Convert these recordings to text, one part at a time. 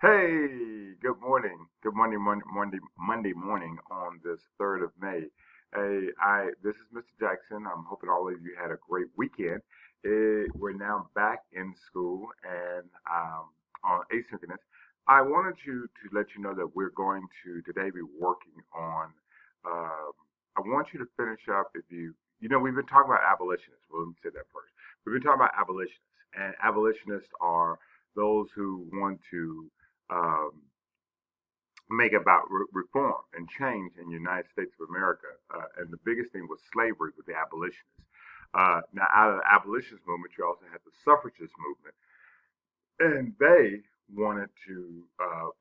Hey, good morning. Good Monday morning on this 3rd of May. This is Mr. Jackson. I'm hoping all of you had a great weekend. We're now back in school and on asynchronous. I wanted to let you know that we're going to today be working on. Um, I want you to finish up we've been talking about abolitionists. Well, let me say that first. We've been talking about abolitionists, and abolitionists are those who want to um, make about reform and change in the United States of America. And the biggest thing was slavery with the abolitionists. Now, out of the abolitionist movement, you also had the suffragist movement, and they wanted to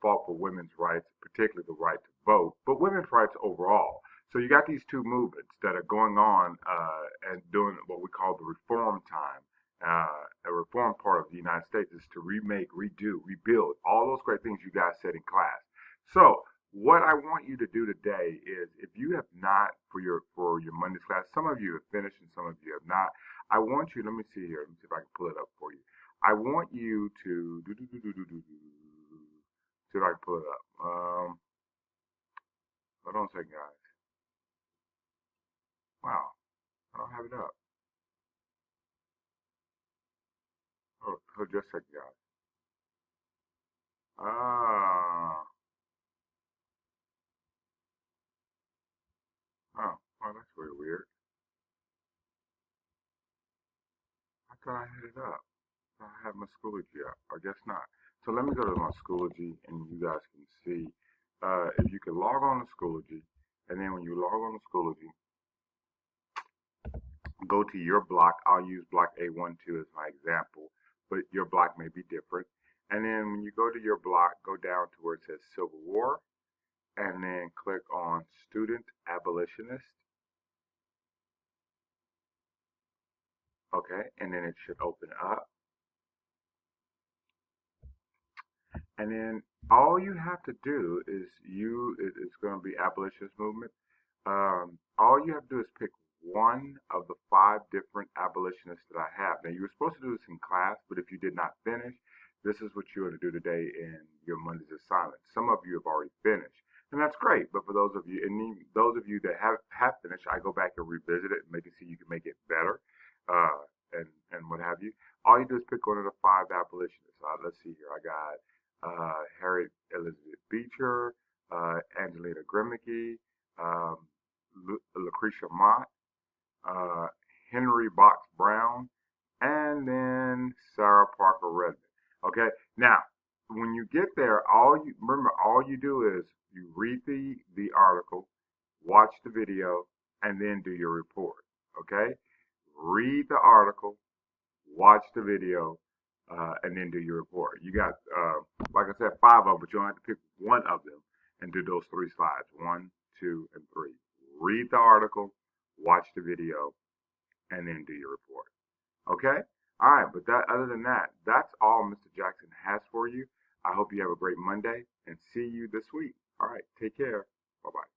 fought for women's rights, particularly the right to vote, but women's rights overall. So you got these two movements that are going on and doing what we call the reform time. A reform part of the United States is to remake, redo, rebuild, all those great things you guys said in class. So what I want you to do today is, if you have not for your Monday's class, some of you have finished and some of you have not. I want you. Let me see here. Let me see if I can pull it up for you. I want you to see if I can pull it up. Hold on a second, guys. Wow, I don't have it up. Hold just a second, guys. Ah, oh, that's very weird. I thought I had it up. I have my Schoology up. I guess not. So let me go to my Schoology, and you guys can see if you can log on to Schoology, and then when you log on to Schoology, go to your block. I'll use block A12 as my example, but your block may be different. And then when you go to your block, go down to where it says Civil War, and then click on Student Abolitionist. Okay, and then it should open up. And then all you have to do is it's going to be abolitionist movement. All you have to do is pick one of the 5 different abolitionists that I have. Now, you were supposed to do this in class, but if you did not finish, this is what you are to do today in your Monday's assignment. Some of you have already finished, and that's great. But for those of you, and those of you that have finished, I go back and revisit it and maybe see you can make it better, and what have you. All you do is pick one of the 5 abolitionists. Let's see here. I got Harriet Elizabeth Beecher, Angelina Grimke, um, Lucretia Mott, uh, Henry Box Brown, and then Sarah Parker Redmond. Okay, now when you get there, all you do is you read the article, watch the video, and then do your report. Okay, read the article, watch the video, and then do your report. You got, like I said, 5 of them, but you only have to pick one of them and do those 3 slides, 1, 2, and 3. Read the article, watch the video, and then do your report. Okay? All right, but other than that, that's all Mr. Jackson has for you. I hope you have a great Monday and see you this week. All right, take care. Bye bye.